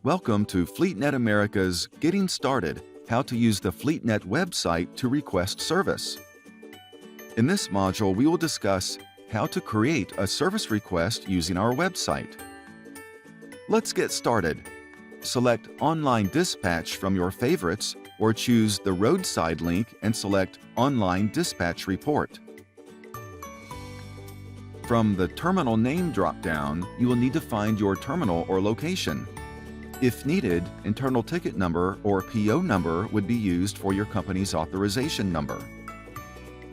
Welcome to FleetNet America's Getting Started, How to Use the FleetNet website to Request Service. In this module, we will discuss how to create a service request using our website. Let's get started. Select Online Dispatch from your favorites or choose the roadside link and select Online Dispatch Report. From the terminal name drop-down, you will need to find your terminal or location. If needed, internal ticket number or PO number would be used for your company's authorization number.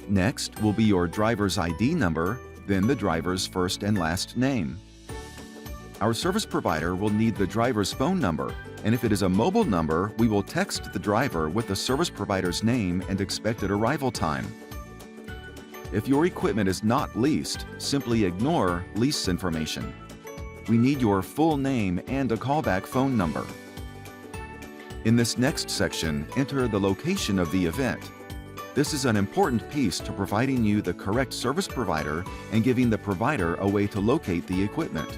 Next will be your driver's ID number, then the driver's first and last name. Our service provider will need the driver's phone number, and if it is a mobile number, we will text the driver with the service provider's name and expected arrival time. If your equipment is not leased, simply ignore lease information. We need your full name and a callback phone number. In this next section, enter the location of the event. This is an important piece to providing you the correct service provider and giving the provider a way to locate the equipment.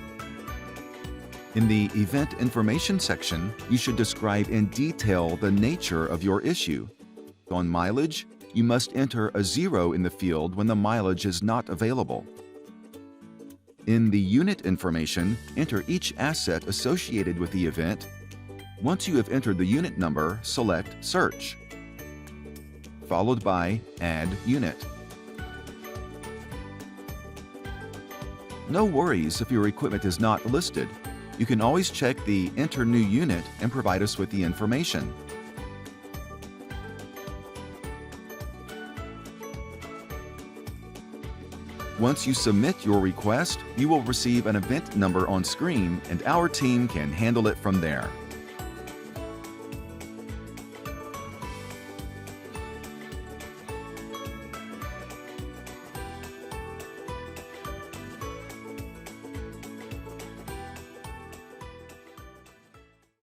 In the Event Information section, you should describe in detail the nature of your issue. On mileage, you must enter a 0 in the field when the mileage is not available. In the unit information, enter each asset associated with the event. Once you have entered the unit number, select Search, followed by Add Unit. No worries if your equipment is not listed. You can always check the Enter New Unit and provide us with the information. Once you submit your request, you will receive an event number on screen and our team can handle it from there.